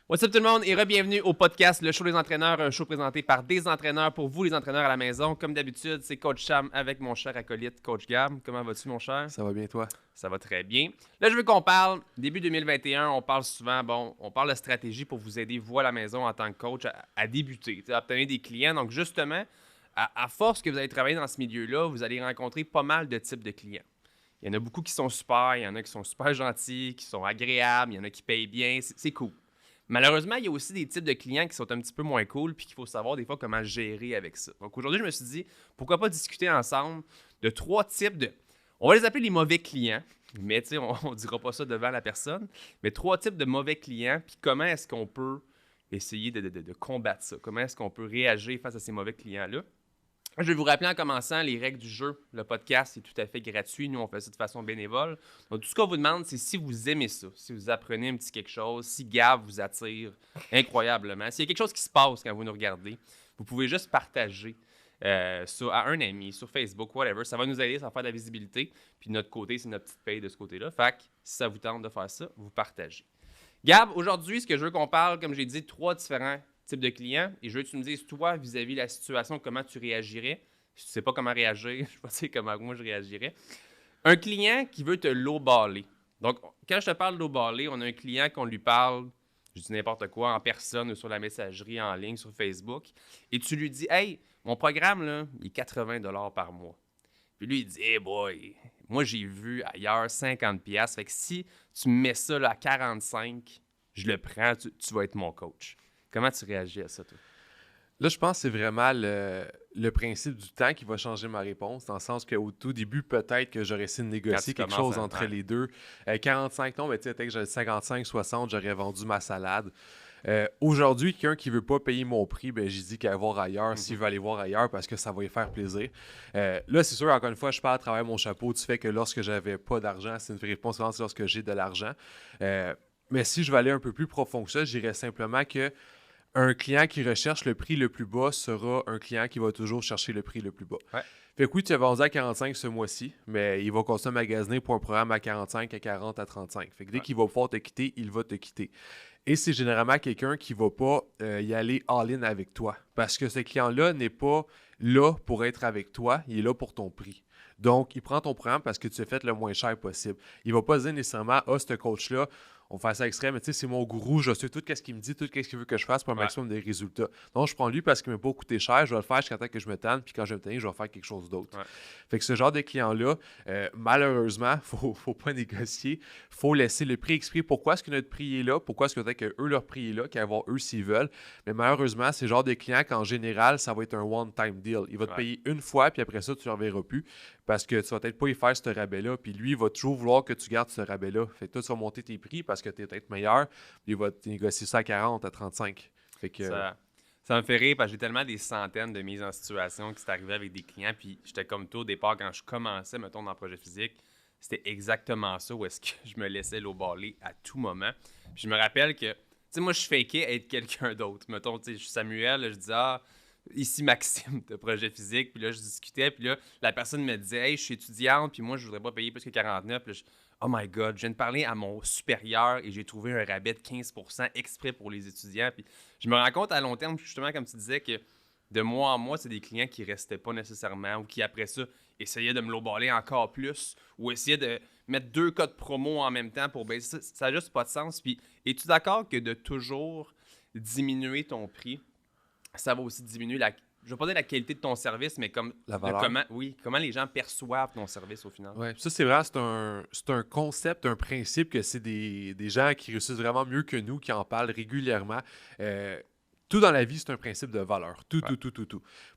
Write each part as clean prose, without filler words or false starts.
What's up tout le monde et bienvenue au podcast Le Show des entraîneurs, un show présenté par des entraîneurs pour vous les entraîneurs à la maison. Comme d'habitude, c'est Coach Cham avec mon cher acolyte Coach Gab. Comment vas-tu mon cher? Ça va bien toi? Ça va très bien. Là, je veux qu'on parle, début 2021, on parle souvent, on parle de stratégie pour vous aider, vous à la maison en tant que coach, à débuter, à obtenir des clients. Donc justement, à force que vous allez travailler dans ce milieu-là, vous allez rencontrer pas mal de types de clients. Il y en a beaucoup qui sont super, il y en a qui sont super gentils, qui sont agréables, il y en a qui payent bien, c'est cool. Malheureusement, il y a aussi des types de clients qui sont un petit peu moins cool puis qu'il faut savoir des fois comment gérer avec ça. Donc aujourd'hui, je me suis dit, pourquoi pas discuter ensemble de 3 types de... On va les appeler les mauvais clients, mais tu sais, on ne dira pas ça devant la personne, mais 3 types de mauvais clients puis comment est-ce qu'on peut essayer de combattre ça? Comment est-ce qu'on peut réagir face à ces mauvais clients-là? Je vais vous rappeler en commençant les règles du jeu. Le podcast est tout à fait gratuit. Nous, on fait ça de façon bénévole. Donc, tout ce qu'on vous demande, c'est si vous aimez ça, si vous apprenez un petit quelque chose, si Gab vous attire incroyablement, s'il y a quelque chose qui se passe quand vous nous regardez, vous pouvez juste partager à un ami, sur Facebook, whatever. Ça va nous aider, ça va faire de la visibilité. Puis de notre côté, c'est notre petite paye de ce côté-là. Fait que si ça vous tente de faire ça, vous partagez. Gab, aujourd'hui, ce que je veux qu'on parle, comme j'ai dit, 3 différents type de client et je veux que tu me dises, toi, vis-à-vis de la situation, comment tu réagirais. Si tu ne sais pas comment réagir, je ne sais pas comment moi je réagirais. Un client qui veut te lowballer. Donc, quand je te parle de lowballer, on a un client qu'on lui parle, je dis n'importe quoi, en personne ou sur la messagerie, en ligne, sur Facebook, et tu lui dis, « Hey, mon programme, là, il est 80 $ par mois. » Puis lui, il dit, « Hey boy, moi j'ai vu ailleurs 50 $. Fait que si tu me mets ça là, à 45, je le prends, tu vas être mon coach. » Comment tu réagis à ça, toi? Là, je pense que c'est vraiment le principe du temps qui va changer ma réponse, dans le sens qu'au tout début, peut-être que j'aurais essayé de négocier quelque chose entre les deux. 45, non, mais tu sais, peut-être que j'avais 55, 60, j'aurais vendu ma salade. Aujourd'hui, quelqu'un qui veut pas payer mon prix, ben j'ai dit qu'il allait voir ailleurs, s'il veut aller voir ailleurs, parce que ça va lui faire plaisir. Là, c'est sûr, encore une fois, je parle à travers mon chapeau du fait que lorsque j'avais pas d'argent, c'est une réponse vraiment lorsque j'ai de l'argent. Mais si je vais aller un peu plus profond que ça, je dirais simplement que un client qui recherche le prix le plus bas sera un client qui va toujours chercher le prix le plus bas. Ouais. Fait que oui, tu as vendu à 45 ce mois-ci, mais il va continuer à magasiner pour un programme à 45, à 40, à 35. Fait que dès qu'il va pouvoir te quitter, il va te quitter. Et c'est généralement quelqu'un qui ne va pas y aller all-in avec toi. Parce que ce client-là n'est pas là pour être avec toi, il est là pour ton prix. Donc, il prend ton programme parce que tu as fait le moins cher possible. Il ne va pas dire nécessairement « Ah, ce coach-là, on fait ça extrême, mais tu sais, c'est mon gourou, je sais tout ce qu'il me dit, tout ce qu'il veut que je fasse pour un maximum de résultats. » Donc, je prends lui parce qu'il ne m'a pas coûté cher, je vais le faire jusqu'à temps que je me tanne, puis quand je vais me tanner, je vais faire quelque chose d'autre. Ouais. Fait que ce genre de client-là, malheureusement, faut pas négocier, faut laisser le prix expliquer pourquoi est-ce que notre prix est là, pourquoi est-ce que peut-être que eux, leur prix est là, qu'à voir eux s'ils veulent. Mais malheureusement, c'est le genre de client qu'en général, ça va être un one-time deal. Il va te payer une fois, puis après ça, tu ne reverras plus. Parce que tu vas peut-être pas y faire ce rabais-là, puis lui, il va toujours vouloir que tu gardes ce rabais-là. Fait que toi, tu vas monter tes prix parce que tu es peut-être meilleur, puis il va te négocier ça à 40, à 35. Fait que... Ça me fait rire parce que j'ai tellement des centaines de mises en situation qui s'est arrivé avec des clients, puis j'étais comme toi au départ, quand je commençais, mettons, dans le projet physique, c'était exactement ça, où est-ce que je me laissais lowballer à tout moment. Puis je me rappelle que, tu sais, moi, je fakais être quelqu'un d'autre. Mettons, tu sais, je suis Samuel, là, je disais, ici Maxime de projet physique, puis là, je discutais, puis là, la personne me disait, hey, je suis étudiante, puis moi, je voudrais pas payer plus que 49, puis là, oh my God, je viens de parler à mon supérieur et j'ai trouvé un rabais de 15% exprès pour les étudiants. Puis je me rends compte à long terme, justement, comme tu disais, que de mois en mois, c'est des clients qui restaient pas nécessairement ou qui, après ça, essayaient de me lowballer encore plus ou essayaient de mettre 2 codes promo en même temps pour baisser. Ça n'a juste pas de sens. Puis, es-tu d'accord que de toujours diminuer ton prix, ça va aussi diminuer je ne veux pas dire la qualité de ton service, mais comme la valeur. Comment les gens perçoivent ton service au final. Oui, ça c'est vrai, c'est un concept, un principe que c'est des gens qui réussissent vraiment mieux que nous, qui en parlent régulièrement. Tout dans la vie, c'est un principe de valeur. Tout.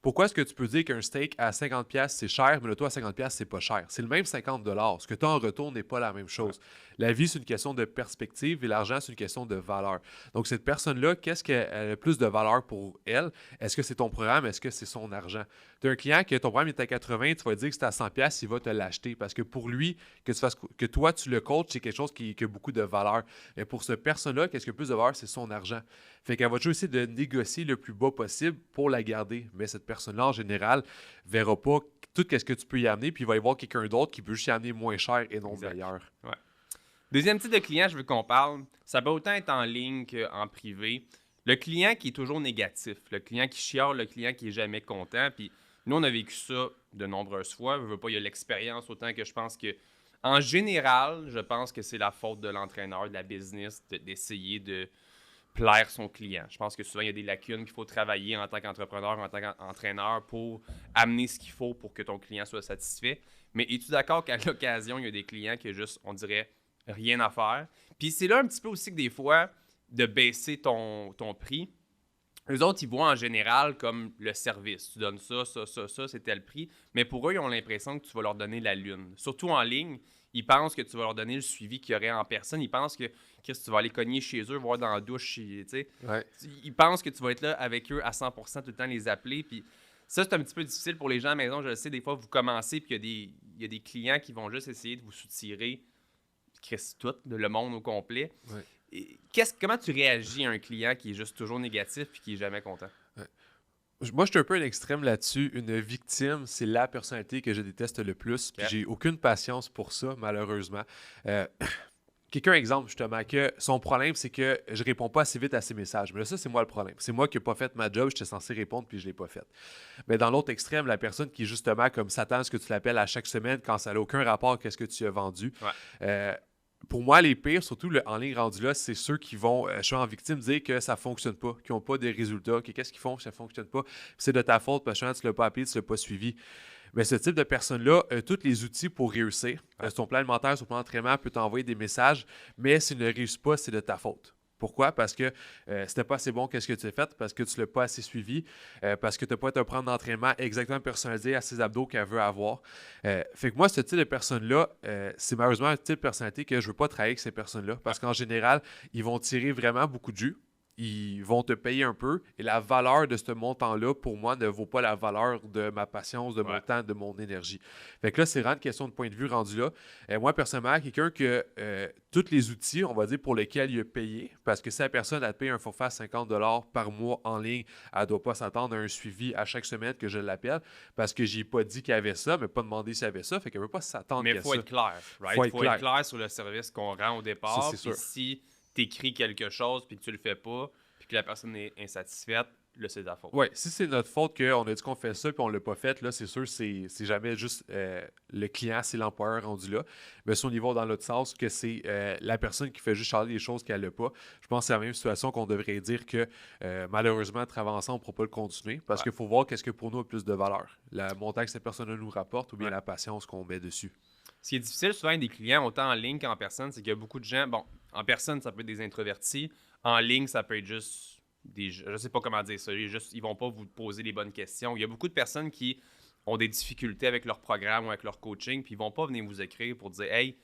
Pourquoi est-ce que tu peux dire qu'un steak à 50$, c'est cher, mais le toit à 50$, c'est pas cher? C'est le même 50$. Ce que tu as en retour n'est pas la même chose. Ouais. La vie, c'est une question de perspective et l'argent, c'est une question de valeur. Donc, cette personne-là, qu'est-ce qu'elle a le plus de valeur pour elle? Est-ce que c'est ton programme? Est-ce que c'est son argent? Tu as un client que ton programme est à 80$, tu vas dire que c'est à 100$, il va te l'acheter parce que pour lui, que toi, tu le coaches, c'est quelque chose qui a beaucoup de valeur. Mais pour cette personne-là, qu'est-ce qui a le plus de valeur? C'est son argent. Fait qu'elle va toujours essayer de négocier le plus bas possible pour la garder. Mais cette personne-là, en général, verra pas tout ce que tu peux y amener, puis il va y avoir quelqu'un d'autre qui peut juste y amener moins cher et non meilleur. Ouais. Deuxième type de client, je veux qu'on parle, ça peut autant être en ligne qu'en privé. Le client qui est toujours négatif, le client qui chiale, le client qui est jamais content. Puis nous, on a vécu ça de nombreuses fois. Je veux pas, il y a l'expérience autant que je pense que, en général, je pense que c'est la faute de l'entraîneur, de la business, d'essayer de plaire son client. Je pense que souvent, il y a des lacunes qu'il faut travailler en tant qu'entrepreneur, en tant qu'entraîneur pour amener ce qu'il faut pour que ton client soit satisfait. Mais es-tu d'accord qu'à l'occasion, il y a des clients qui, juste, on dirait, rien à faire? Puis c'est là un petit peu aussi que des fois, de baisser ton prix. Eux autres, ils voient en général comme le service. Tu donnes ça, c'est tel prix. Mais pour eux, ils ont l'impression que tu vas leur donner la lune. Surtout en ligne, ils pensent que tu vas leur donner le suivi qu'il y aurait en personne. Ils pensent que Chris, tu vas aller cogner chez eux, voir dans la douche. Tu sais. Ouais. Ils pensent que tu vas être là avec eux à 100% tout le temps, les appeler. Puis ça, c'est un petit peu difficile pour les gens à la maison. Je le sais, des fois, vous commencez, puis il y a des clients qui vont juste essayer de vous soutirer. Chris, tout, le monde au complet. Ouais. Comment tu réagis à un client qui est juste toujours négatif et qui est jamais content? Ouais. Moi, je suis un peu un extrême là-dessus. Une victime, c'est la personnalité que je déteste le plus. Puis j'ai aucune patience pour ça, malheureusement. Quelqu'un, exemple, justement, que son problème, c'est que je réponds pas assez vite à ses messages. Mais là, ça, c'est moi le problème. C'est moi qui n'ai pas fait ma job, j'étais censé répondre, puis je l'ai pas fait. Mais dans l'autre extrême, la personne qui, justement, comme s'attend à ce que tu l'appelles à chaque semaine quand ça n'a aucun rapport avec ce que tu as vendu. Ouais. Pour moi, les pires, surtout en ligne rendu là, c'est ceux qui vont, je suis en victime, dire que ça fonctionne pas, qui n'ont pas de résultats, que qu'est-ce qu'ils font que ça fonctionne pas. Puis c'est de ta faute parce que tu l'as pas appelé, tu l'as pas suivi. Mais ce type de personne-là a tous les outils pour réussir. Son plan alimentaire, son plan d'entraînement peut t'envoyer des messages, mais s'il ne réussit pas, c'est de ta faute. Pourquoi? Parce que c'était pas assez bon qu'est-ce que tu as fait, parce que tu ne l'as pas assez suivi, parce que tu n'as pas un plan d'entraînement exactement personnalisé à ses abdos qu'elle veut avoir. Fait que moi, ce type de personne-là, c'est malheureusement un type de personnalité que je ne veux pas travailler avec ces personnes-là, parce qu'en général, ils vont tirer vraiment beaucoup de jus. Ils vont te payer un peu et la valeur de ce montant-là, pour moi, ne vaut pas la valeur de ma patience, de mon temps, de mon énergie. Fait que là, c'est vraiment une question de point de vue rendu là. Moi, personnellement, quelqu'un que tous les outils, on va dire, pour lesquels il a payé, parce que si la personne a payé un forfait à 50 par mois en ligne, elle ne doit pas s'attendre à un suivi à chaque semaine que je l'appelle, parce que j'ai pas dit qu'il y avait ça, mais pas demandé s'il y avait ça, fait qu'elle ne veut pas s'attendre Mais à ça. il faut être clair, right? Il faut être clair sur le service qu'on rend au départ. Ça, c'est sûr. Si tu écris quelque chose puis que tu le fais pas, puis que la personne est insatisfaite, là, c'est ta faute. Oui, si c'est notre faute qu'on a dit qu'on fait ça puis on l'a pas fait, là, c'est sûr, c'est jamais juste le client, c'est l'employeur rendu là. Mais si on y va dans l'autre sens, que c'est la personne qui fait juste charger des choses qu'elle n'a pas, je pense que c'est la même situation qu'on devrait dire que malheureusement, travailler ensemble, on ne pourra pas le continuer parce qu'il faut voir qu'est-ce que pour nous a plus de valeur. Le montant que cette personne-là nous rapporte ou bien la patience qu'on met dessus. Ce qui est difficile souvent avec des clients, autant en ligne qu'en personne, c'est qu'il y a beaucoup de gens. Bon, en personne, ça peut être des introvertis. En ligne, ça peut être juste je sais pas comment dire ça. Ils vont pas vous poser les bonnes questions. Il y a beaucoup de personnes qui ont des difficultés avec leur programme ou avec leur coaching, puis ils vont pas venir vous écrire pour dire Hey,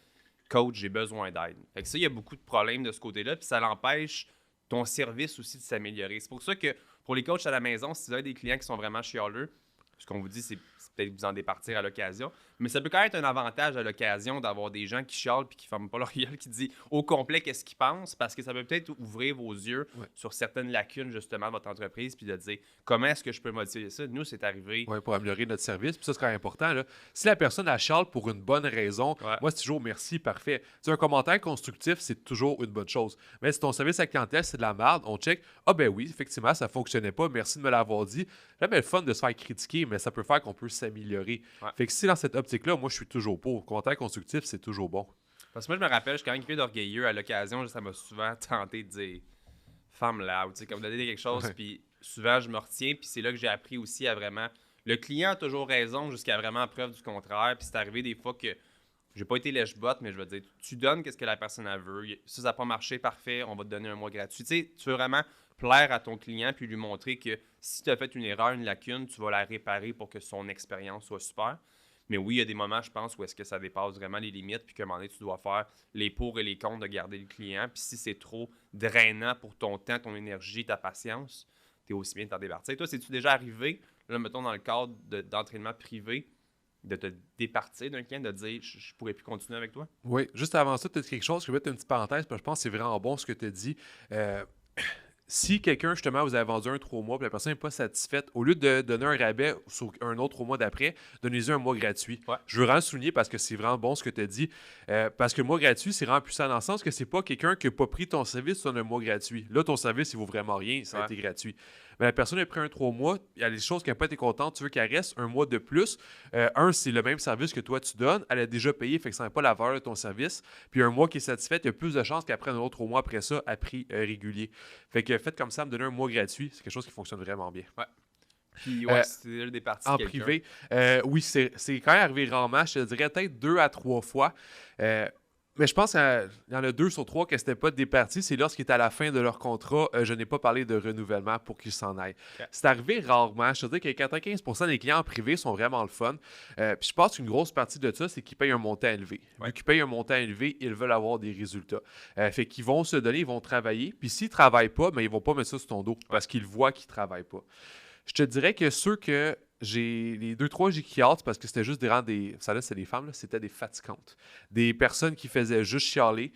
coach, j'ai besoin d'aide. Fait que ça, il y a beaucoup de problèmes de ce côté-là, puis ça l'empêche ton service aussi de s'améliorer. C'est pour ça que pour les coachs à la maison, si vous avez des clients qui sont vraiment chialeux, ce qu'on vous dit, c'est peut-être vous en départir à l'occasion. Mais ça peut quand même être un avantage à l'occasion d'avoir des gens qui chialent puis qui ne ferment pas leur gueule, qui disent au complet qu'est-ce qu'ils pensent, parce que ça peut peut-être ouvrir vos yeux sur certaines lacunes, justement, de votre entreprise, puis de dire comment est-ce que je peux modifier ça. Nous, c'est arrivé. Oui, pour améliorer notre service. Puis ça, c'est quand même important. Là. Si la personne a chiale pour une bonne raison, moi, c'est toujours merci, parfait. Tu sais, un commentaire constructif, c'est toujours une bonne chose. Mais si ton service à la clientèle, c'est de la merde, on check. Ah, ben oui, effectivement, ça ne fonctionnait pas. Merci de me l'avoir dit. Jamais le fun de se faire critiquer, mais ça peut faire qu'on peut s'améliorer. Fait que si dans cette optique-là, moi, je suis toujours pour. Commentaire constructif, c'est toujours bon. Parce que moi, je me rappelle, je suis quand même quelqu'un d'orgueilleux. À l'occasion, ça m'a souvent tenté de dire femme loud, tu sais, comme de dire quelque chose, puis souvent, je me retiens, puis c'est là que j'ai appris aussi à vraiment. Le client a toujours raison jusqu'à vraiment preuve du contraire, puis c'est arrivé des fois que j'ai pas été lèche-botte, mais je veux dire, tu donnes qu'est-ce que la personne elle veut. Si ça n'a pas marché, parfait, on va te donner un mois gratuit. Tu sais, tu veux vraiment plaire à ton client puis lui montrer que si tu as fait une erreur, une lacune, tu vas la réparer pour que son expérience soit super. Mais oui, il y a des moments, je pense, où est-ce que ça dépasse vraiment les limites, puis qu'à un moment donné, tu dois faire les pour et les contre de garder le client. Puis si c'est trop drainant pour ton temps, ton énergie, ta patience, tu es aussi bien de t'en départir. Toi, c'est-tu déjà arrivé, là, mettons, dans le cadre d'entraînement privé, de te départir d'un client, de dire je ne pourrais plus continuer avec toi? Oui, juste avant ça, tu as dit quelque chose, je vais mettre une petite parenthèse, parce que je pense que c'est vraiment bon ce que tu as dit. si quelqu'un, justement, vous avez vendu un 3 mois, puis la personne n'est pas satisfaite, au lieu de donner un rabais sur un autre 3 mois d'après, donnez-lui un mois gratuit. Ouais. Je veux vraiment souligner parce que c'est vraiment bon ce que tu as dit. Parce que le mois gratuit, c'est vraiment puissant dans le sens que c'est pas quelqu'un qui n'a pas pris ton service sur un mois gratuit. Là, ton service, il vaut vraiment rien, ça a été gratuit. Mais la personne a pris un 3 mois, il y a des choses qui n'ont pas été contente, tu veux qu'elle reste un mois de plus. C'est le même service que toi tu donnes, elle a déjà payé, fait que ça n'a pas la valeur de ton service. Puis un mois qui est satisfait, il y a plus de chances qu'elle prenne un autre 3 mois après ça à prix régulier. Fait que faites comme ça, me donner un mois gratuit, c'est quelque chose qui fonctionne vraiment bien. Ouais. Puis, ouais, c'est des parties En privé, oui, c'est quand même arrivé rarement, je te dirais peut-être 2 à 3 fois. Mais je pense qu'il y en a 2 sur 3 que c'était pas des parties. C'est lorsqu'ils étaient à la fin de leur contrat, je n'ai pas parlé de renouvellement pour qu'ils s'en aillent. Okay. C'est arrivé rarement. Je te dis que 95% des clients en privé sont vraiment le fun. Puis je pense qu'une grosse partie de ça, c'est qu'ils payent un montant élevé. Vu qu'ils payent un montant élevé, ils veulent avoir des résultats. Fait qu'ils vont se donner, ils vont travailler. Puis s'ils ne travaillent pas, mais ils ne vont pas mettre ça sur ton dos parce qu'ils voient qu'ils ne travaillent pas. Je te dirais que ceux que les 2-3 j'ai qui hâte parce que c'était juste ça là, c'était des femmes, là, c'était des fatigantes. Des personnes qui faisaient juste chialer.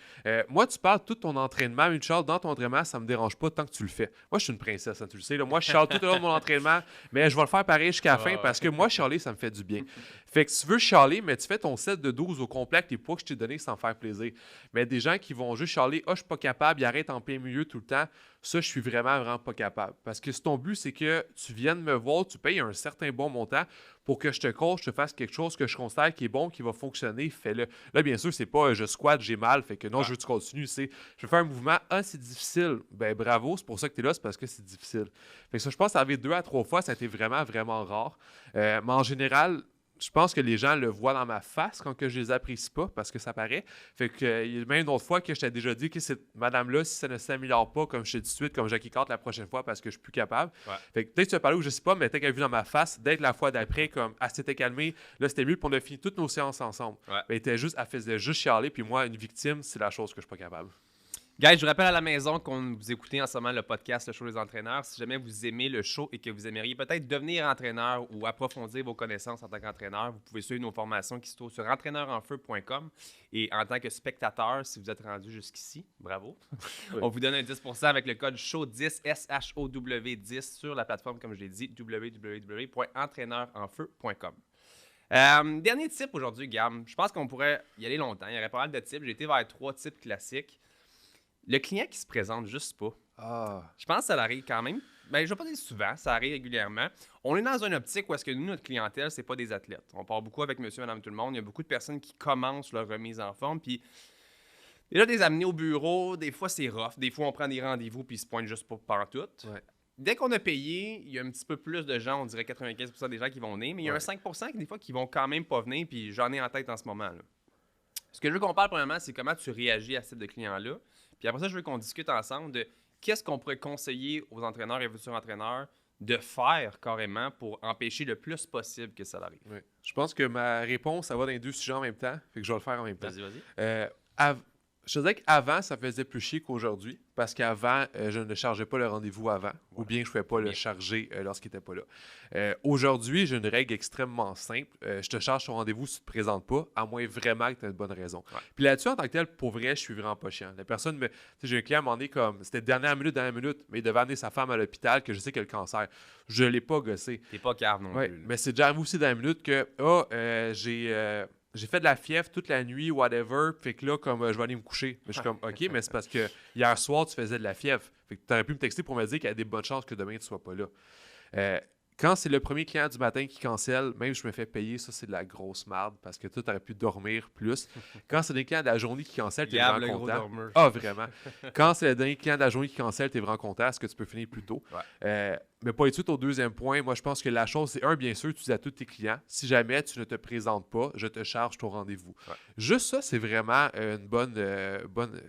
Moi, tu parles tout ton entraînement, une chiale dans ton entraînement, ça me dérange pas tant que tu le fais. Moi, je suis une princesse, hein, tu le sais. Là. Moi, je chiale tout au long de mon entraînement, mais je vais le faire pareil jusqu'à la fin parce que moi, chialer, ça me fait du bien. Fait que si tu veux chialer, mais tu fais ton set de 12 au complet avec les poids que je t'ai donné sans faire plaisir. Mais des gens qui vont juste chialer, je suis pas capable, ils arrêtent en plein milieu tout le temps. Ça, je suis vraiment pas capable. Parce que si ton but, c'est que tu viennes me voir, tu payes un certain bon montant pour que je te coach, je te fasse quelque chose que je considère qui est bon, qui va fonctionner, fais-le. Là, bien sûr, c'est pas je squatte, j'ai mal, fait que non, je veux que tu continues. C'est je veux faire un mouvement, c'est difficile. Ben bravo, c'est pour ça que tu es là, c'est parce que c'est difficile. Fait que ça, je pense que ça avait 2 à 3 fois, ça a été vraiment rare. Mais en général, je pense que les gens le voient dans ma face quand que je les apprécie pas, parce que ça paraît. Fait que il y a même une autre fois que je t'ai déjà dit que cette madame-là, si ça ne s'améliore pas, comme je te dis tout de suite, comme Jackie Carte la prochaine fois parce que je suis plus capable. Ouais. Fait que peut-être que tu as parlé ou je sais pas, mais peut-être qu'elle a vu dans ma face, d'être la fois d'après, comme elle s'était calmée, là c'était mieux, puis on a fini toutes nos séances ensemble. Ouais. Elle faisait juste chialer, puis moi, une victime, c'est la chose que je suis pas capable. Guys, je vous rappelle à la maison qu'on vous écoutez en ce moment le podcast Le Show des entraîneurs. Si jamais vous aimez le show et que vous aimeriez peut-être devenir entraîneur ou approfondir vos connaissances en tant qu'entraîneur, vous pouvez suivre nos formations qui se trouvent sur entraîneurenfeu.com. Et en tant que spectateur, si vous êtes rendu jusqu'ici, bravo. Oui. On vous donne un 10% avec le code SHOW10, SHOW10 sur la plateforme, comme je l'ai dit, www.entraîneurenfeu.com. Dernier type aujourd'hui, Gab. Je pense qu'on pourrait y aller longtemps. Il y aurait pas mal de types. J'ai été vers 3 types classiques. Le client qui se présente juste pas. Je pense que ça arrive quand même. Ben, je ne vais pas dire souvent, ça arrive régulièrement. On est dans une optique où est-ce que nous, notre clientèle, c'est pas des athlètes. On part beaucoup avec monsieur, madame, tout le monde. Il y a beaucoup de personnes qui commencent leur remise en forme. Puis déjà, les amener au bureau, des fois, c'est rough. Des fois, on prend des rendez-vous puis ils se pointent juste pas pantoute. Ouais. Dès qu'on a payé, il y a un petit peu plus de gens, on dirait 95% des gens qui vont venir, mais il y a un 5% des fois qui vont quand même pas venir, puis j'en ai en tête en ce moment. Là. Ce que je veux qu'on parle, premièrement, c'est comment tu réagis à ce type de client-là. Puis après ça, je veux qu'on discute ensemble de qu'est-ce qu'on pourrait conseiller aux entraîneurs et futurs entraîneurs de faire carrément pour empêcher le plus possible que ça arrive. Oui. Je pense que ma réponse, ça va dans les 2 sujets en même temps. Fait que je vais le faire en même temps. Vas-y. Je te disais qu'avant, ça faisait plus chier qu'aujourd'hui parce qu'avant, je ne chargeais pas le rendez-vous avant ou bien je ne pouvais pas le charger lorsqu'il n'était pas là. Aujourd'hui, j'ai une règle extrêmement simple. Je te charge ton rendez-vous si tu ne te présentes pas, à moins vraiment que tu aies une bonne raison. Ouais. Puis là-dessus, en tant que tel, pour vrai, je suis vraiment pas chiant. La personne me... Tu sais, j'ai un client à un moment donné comme... C'était dernière minute, mais il devait amener sa femme à l'hôpital que je sais qu'elle a le cancer. Je ne l'ai pas gossé. T'es pas cave non plus. Mais c'est déjà arrivé aussi dans la minute que j'ai fait de la fièvre toute la nuit, whatever, fait que là, comme je vais aller me coucher. Mais je suis comme, OK, mais c'est parce que hier soir, tu faisais de la fièvre. Fait que tu aurais pu me texter pour me dire qu'il y a des bonnes chances que demain, tu ne sois pas là. Quand c'est le premier client du matin qui cancelle, même je me fais payer, ça, c'est de la grosse merde parce que tu aurais pu dormir plus. Quand c'est le client de la journée qui cancelle, tu es vraiment content. Vraiment. Quand c'est le dernier client de la journée qui cancelle, tu es vraiment content. Est-ce que tu peux finir plus tôt? Ouais. Mais pas tout au deuxième point, moi je pense que la chose, c'est bien sûr, tu dis à tous tes clients, si jamais tu ne te présentes pas, je te charge ton rendez-vous. Ouais. Juste ça, c'est vraiment une bonne,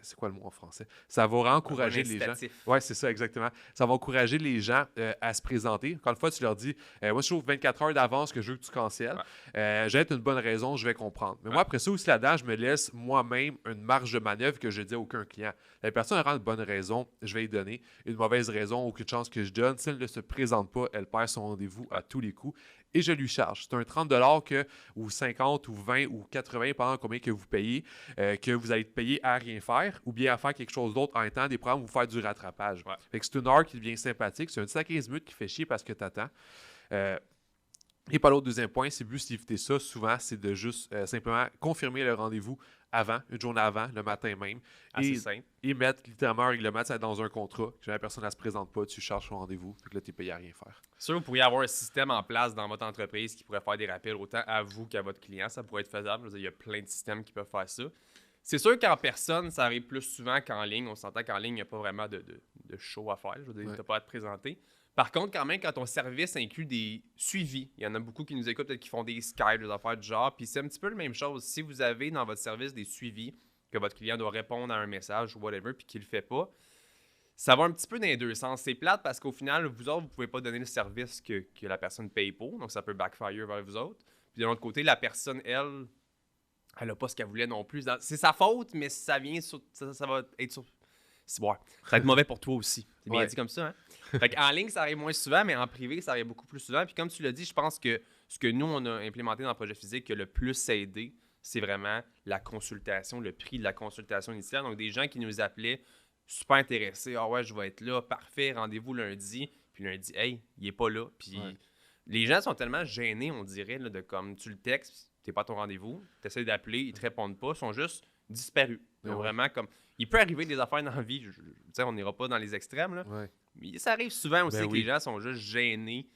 c'est quoi le mot en français? Ça va encourager les gens. Oui, c'est ça, exactement. Ça va encourager les gens à se présenter. Encore une fois, tu leur dis dis, moi, je trouve 24 heures d'avance que je veux que tu cancelles. J'ai une bonne raison, je vais comprendre. Mais moi, après ça aussi, là-dedans, je me laisse moi-même une marge de manœuvre que je dis à aucun client. La personne aura une bonne raison, je vais lui donner. Une mauvaise raison, aucune chance que je donne. Si elle ne se présente pas, elle perd son rendez-vous à tous les coups. Et je lui charge. C'est un 30$ ou 50 ou 20 ou 80, pendant combien que vous payez, que vous allez payer à rien faire ou bien à faire quelque chose d'autre en étant des programmes, vous faire du rattrapage. Fait que c'est une heure qui devient sympathique. C'est un 10 à 15 minutes qui fait chier parce que tu attends. Et par l'autre deuxième point, c'est plus d'éviter ça. Souvent, c'est de juste simplement confirmer le rendez-vous avant, une journée avant, le matin même. Assez simple. Et mettre littéralement un règlement dans un contrat. Que la personne ne se présente pas, tu charges son rendez-vous. Fait que là, tu es payé à rien faire. Sûr, vous pourriez avoir un système en place dans votre entreprise qui pourrait faire des rappels autant à vous qu'à votre client. Ça pourrait être faisable. Il y a plein de systèmes qui peuvent faire ça. C'est sûr qu'en personne, ça arrive plus souvent qu'en ligne. On s'entend qu'en ligne, il n'y a pas vraiment de show à faire. Je veux dire, tu n'as pas à te présenter. Par contre, quand même, quand ton service inclut des suivis, il y en a beaucoup qui nous écoutent, peut-être qui font des Skype, des affaires du genre, puis c'est un petit peu la même chose. Si vous avez dans votre service des suivis, que votre client doit répondre à un message ou whatever, puis qu'il le fait pas, ça va un petit peu dans les deux sens. C'est plate parce qu'au final, vous autres, vous pouvez pas donner le service que la personne paye pour, donc ça peut backfire vers vous autres. Puis de l'autre côté, la personne, elle n'a pas ce qu'elle voulait non plus. C'est sa faute, mais ça vient sur, ça va être sur... Ça va être mauvais pour toi aussi. C'est bien dit comme ça, hein? Fait en ligne, ça arrive moins souvent, mais en privé, ça arrive beaucoup plus souvent. Puis comme tu l'as dit, je pense que ce que nous, on a implémenté dans le projet physique qui a le plus aidé, c'est vraiment la consultation, le prix de la consultation initiale. Donc, des gens qui nous appelaient super intéressés. « Ah ouais, je vais être là, parfait, rendez-vous lundi. » Puis lundi, « Hey, il est pas là. » Puis les gens sont tellement gênés, on dirait, là, de comme tu le textes, t'es pas à ton rendez-vous, tu essaies d'appeler, ils te répondent pas, ils sont juste disparus. Vraiment comme... Il peut arriver des affaires dans la vie, on n'ira pas dans les extrêmes, là. Mais ça arrive souvent aussi que les gens sont juste gênés,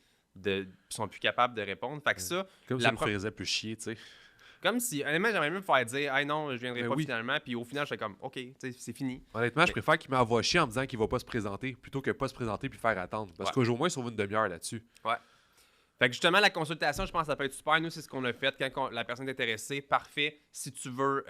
sont plus capables de répondre. Fait que ça... Comme ça me faisait plus chier, tu sais. Comme si, honnêtement, j'aimerais même me faire dire « Hey non, je viendrai pas finalement », puis au final, j'étais comme « OK, c'est fini ». Honnêtement, je préfère qu'il m'envoie chier en me disant qu'il va pas se présenter, plutôt que pas se présenter puis faire attendre. Parce qu'au moins, il sauve une demi-heure là-dessus. Ouais. Fait que justement, la consultation, je pense que ça peut être super. Nous, c'est ce qu'on a fait quand la personne est intéressée. Parfait. Si tu veux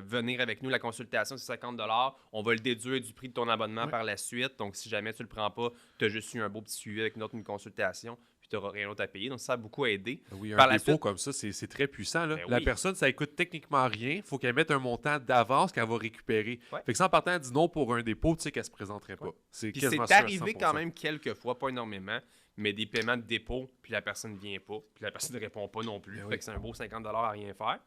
venir avec nous, la consultation, c'est 50$. On va le déduire du prix de ton abonnement par la suite. Donc, si jamais tu le prends pas, tu as juste eu un beau petit suivi avec une consultation. Puis, tu n'auras rien d'autre à payer. Donc, ça a beaucoup aidé. Oui, un dépôt comme ça, c'est très puissant. Là. La personne, ça coûte techniquement rien. Il faut qu'elle mette un montant d'avance qu'elle va récupérer. Fait que si en partant, elle dit non pour un dépôt, tu sais qu'elle se présenterait pas. C'est arrivé quand même quelques fois, pas énormément, mais des paiements de dépôt, puis la personne ne vient pas, puis la personne ne répond pas non plus. Fait que c'est un beau 50$ à rien faire.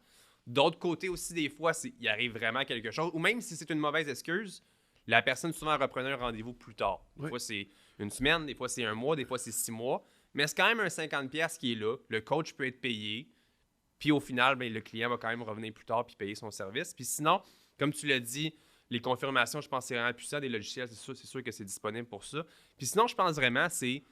D'autre côté aussi, des fois, il arrive vraiment quelque chose, ou même si c'est une mauvaise excuse, la personne souvent reprenait un rendez-vous plus tard. Des fois, c'est une semaine, des fois, c'est un mois, des fois, c'est 6 mois. Mais c'est quand même un 50$ qui est là. Le coach peut être payé. Puis au final, le client va quand même revenir plus tard puis payer son service. Puis sinon, comme tu l'as dit, les confirmations, je pense que c'est vraiment puissant. Des logiciels, c'est sûr que c'est disponible pour ça. Puis sinon, je pense vraiment, c'est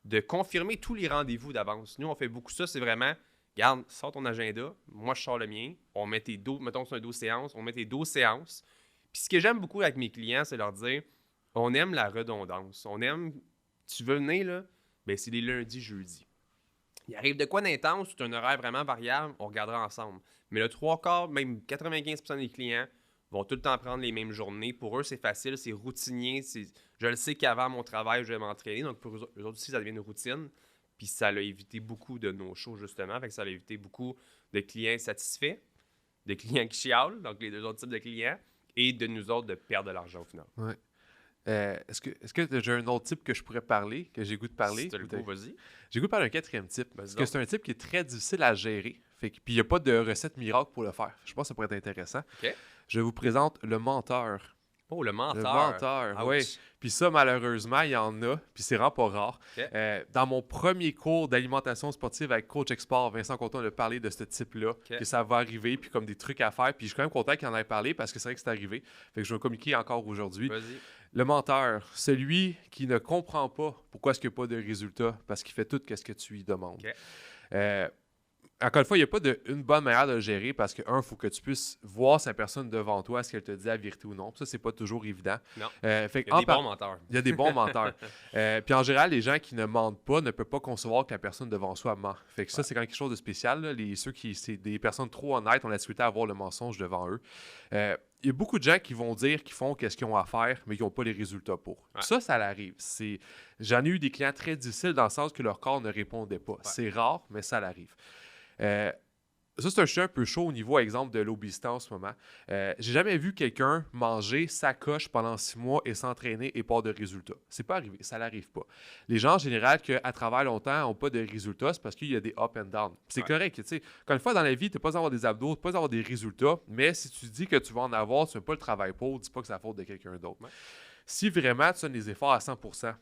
de confirmer tous les rendez-vous d'avance. Nous, on fait beaucoup ça. C'est vraiment, regarde, sors ton agenda. Moi, je sors le mien. On met tes 12, mettons que c'est un 12 séances. On met tes 12 séances. Puis ce que j'aime beaucoup avec mes clients, c'est leur dire, on aime la redondance. On aime, tu veux venir là, ben c'est les lundis, jeudis. Il arrive de quoi d'intense, c'est un horaire vraiment variable, on regardera ensemble. Mais le 3/4, même 95% des clients vont tout le temps prendre les mêmes journées. Pour eux, c'est facile, c'est routinier. Je le sais qu'avant mon travail, je vais m'entraîner. Donc pour eux autres aussi, ça devient une routine. Puis ça a évité beaucoup de no-shows, justement. Fait que ça a évité beaucoup de clients satisfaits, de clients qui chialent, donc les deux autres types de clients, et de nous autres de perdre de l'argent au final. Ouais. Est-ce que j'ai un autre type que je pourrais parler, que j'ai goût de parler? Si t'as le goût, vas-y. J'ai goût de parler d'un quatrième type. Parce que c'est un type qui est très difficile à gérer. Puis il n'y a pas de recette miracle pour le faire. Je pense que ça pourrait être intéressant. Okay. Je vous présente le menteur. Oh, le menteur. Le menteur, oui. Puis ça, malheureusement, il y en a. Puis c'est vraiment pas rare. Okay. Dans mon premier cours d'alimentation sportive avec Coach Export, Vincent Conton a parlé de ce type-là, que ça va arriver, puis comme des trucs à faire. Puis je suis quand même content qu'il en ait parlé parce que c'est vrai que c'est arrivé. Fait que je vais communiquer encore aujourd'hui. Vas-y. Le menteur, celui qui ne comprend pas pourquoi est-ce qu'il n'y a pas de résultat, parce qu'il fait tout ce que tu lui demandes. Okay. Encore une fois, il n'y a pas une bonne manière de le gérer parce que, il faut que tu puisses voir sa personne devant toi, est-ce qu'elle te dit la vérité ou non. Puis ça, c'est pas toujours évident. Non. Fait il y a des bons menteurs. Il y a des bons menteurs. Puis en général, les gens qui ne mentent pas ne peuvent pas concevoir que la personne devant soi ment. Fait que ça, c'est quand même quelque chose de spécial. Là. C'est des personnes trop honnêtes ont la difficulté à avoir le mensonge devant eux. il y a beaucoup de gens qui vont dire qu'ils font qu'est-ce qu'ils ont à faire, mais qui n'ont pas les résultats pour. Ouais. Ça l'arrive. J'en ai eu des clients très difficiles dans le sens que leur corps ne répondait pas. Ouais. C'est rare, mais ça l'arrive. Ça, c'est un sujet un peu chaud au niveau, exemple, de l'obésité en ce moment. J'ai jamais vu quelqu'un manger sa coche pendant 6 mois et s'entraîner et pas de résultats. C'est pas arrivé, ça n'arrive pas. Les gens, en général, qu'à travers longtemps, n'ont pas de résultats, c'est parce qu'il y a des up and down. C'est correct, tu sais. Quand une fois dans la vie, tu n'as pas besoin d'avoir des abdos, tu n'as pas besoin d'avoir des résultats, mais si tu dis que tu vas en avoir, tu ne fais pas le travail pour, dis pas que c'est la faute de quelqu'un d'autre. Ouais. Si vraiment tu donnes les efforts à 100%,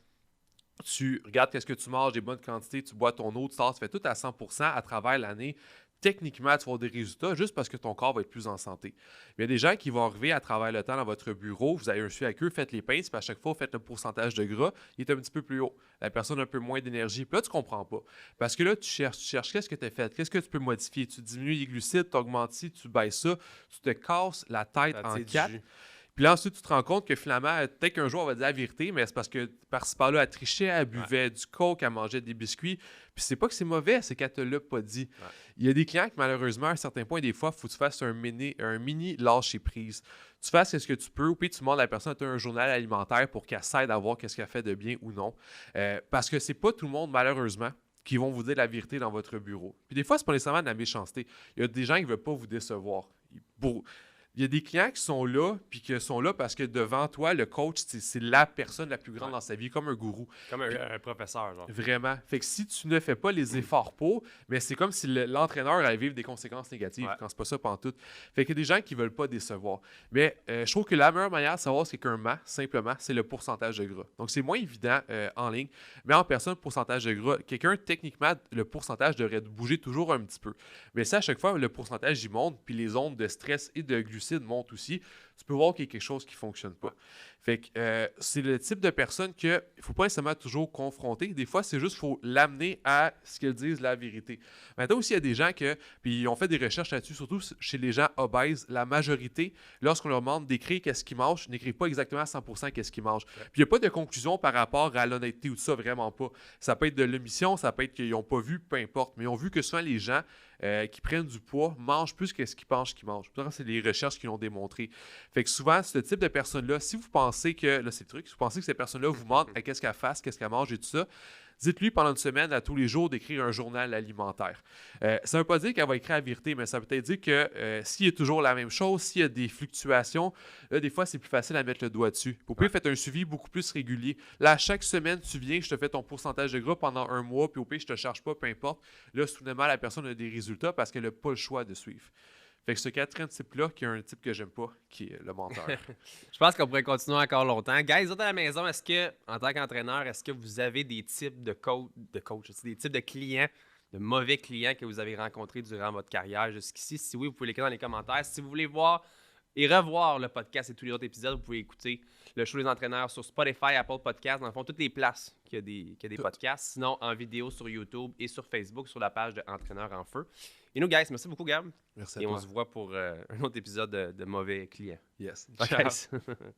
tu regardes qu'est-ce que tu manges, des bonnes quantités, tu bois ton eau, tu sors, tu fais tout à 100% à travers l'année, techniquement, tu vas avoir des résultats juste parce que ton corps va être plus en santé. Il y a des gens qui vont arriver à travers le temps dans votre bureau, vous avez un suivi avec eux, faites les pinces, puis à chaque fois, vous faites le pourcentage de gras, il est un petit peu plus haut. La personne a un peu moins d'énergie. Puis là, tu ne comprends pas. Parce que là, tu cherches qu'est-ce que tu as fait, qu'est-ce que tu peux modifier. Tu diminues les glucides, tu augmentes ci, tu baisses ça, tu te casses la tête en 4. Puis là, ensuite, tu te rends compte que finalement, peut-être qu'un jour, on va dire la vérité, mais c'est parce que par-ci par-là, elle trichait, elle buvait du coke, elle mangeait des biscuits. Puis c'est pas que c'est mauvais, c'est qu'elle te l'a pas dit. Ouais. Il y a des clients qui, malheureusement, à un certain point, des fois, il faut que tu fasses un mini lâcher-prise. Tu fasses ce que tu peux, ou puis tu demandes à la personne un journal alimentaire pour qu'elle s'aide à voir qu'est-ce qu'elle fait de bien ou non. Parce que c'est pas tout le monde, malheureusement, qui vont vous dire la vérité dans votre bureau. Puis des fois, c'est pas nécessairement de la méchanceté. Il y a des gens qui ne veulent pas vous décevoir. Il y a des clients qui sont là, puis qui sont là parce que devant toi, le coach, c'est la personne la plus grande dans sa vie, comme un gourou. Comme un professeur, genre. Vraiment. Fait que si tu ne fais pas les efforts pour, mais c'est comme si l'entraîneur allait vivre des conséquences négatives quand c'est pas ça pantoute. Fait qu'il y a des gens qui veulent pas décevoir. Mais je trouve que la meilleure manière de savoir ce qu'un ment, simplement, c'est le pourcentage de gras. Donc, c'est moins évident en ligne, mais en personne, pourcentage de gras. Quelqu'un, techniquement, le pourcentage devrait bouger toujours un petit peu. Mais ça, à chaque fois, le pourcentage, il monte, puis les ondes de stress et de glucides montent aussi, tu peux voir qu'il y a quelque chose qui ne fonctionne pas. Fait que c'est le type de personne qu'il ne faut pas nécessairement toujours confronter. Des fois, c'est juste qu'il faut l'amener à ce qu'ils disent la vérité. Maintenant aussi, il y a des gens puis ils ont fait des recherches là-dessus, surtout chez les gens obèses, la majorité, lorsqu'on leur demande d'écrire qu'est-ce qu'ils mangent, n'écrivent pas exactement à 100% qu'est-ce qu'ils mangent. Puis il n'y a pas de conclusion par rapport à l'honnêteté ou tout ça, vraiment pas. Ça peut être de l'omission, ça peut être qu'ils n'ont pas vu, peu importe. Mais ils ont vu que souvent les gens qui prennent du poids mangent plus que ce qu'ils pensent qu'ils mangent. C'est les recherches qui l'ont démontré. Fait que souvent, ce type de personnes-là, si vous pensez que, là c'est le truc, si vous pensez que ces personnes-là vous mentent à qu'est-ce qu'elle fasse, qu'est-ce qu'elle mange et tout ça, dites-lui pendant une semaine, à tous les jours, d'écrire un journal alimentaire. Ça ne veut pas dire qu'elle va écrire la vérité, mais ça veut peut-être dire que s'il y a toujours la même chose, s'il y a des fluctuations, là, des fois, c'est plus facile à mettre le doigt dessus. Vous pouvez faire un suivi beaucoup plus régulier. Là, chaque semaine, tu viens, je te fais ton pourcentage de gras pendant un mois, puis au pire, je te charge pas, peu importe. Là, soudainement, la personne a des résultats parce qu'elle n'a pas le choix de suivre. Fait que ce quatrième type-là, qui est un type que j'aime pas, qui est le menteur. Je pense qu'on pourrait continuer encore longtemps. Guys, vous êtes à la maison, est-ce que, en tant qu'entraîneur, est-ce que vous avez des types de coach, des types de clients, de mauvais clients que vous avez rencontrés durant votre carrière jusqu'ici? Si oui, vous pouvez l'écrire dans les commentaires. Si vous voulez voir et revoir le podcast et tous les autres épisodes, vous pouvez écouter le show des entraîneurs sur Spotify, Apple Podcasts, dans le fond, toutes les places qu'il y a des podcasts. Sinon, en vidéo sur YouTube et sur Facebook, sur la page de Entraîneurs en feu. Et nous, guys, merci beaucoup, Gab. Merci à et toi. On se voit pour un autre épisode de mauvais clients. Yes. Bye, guys.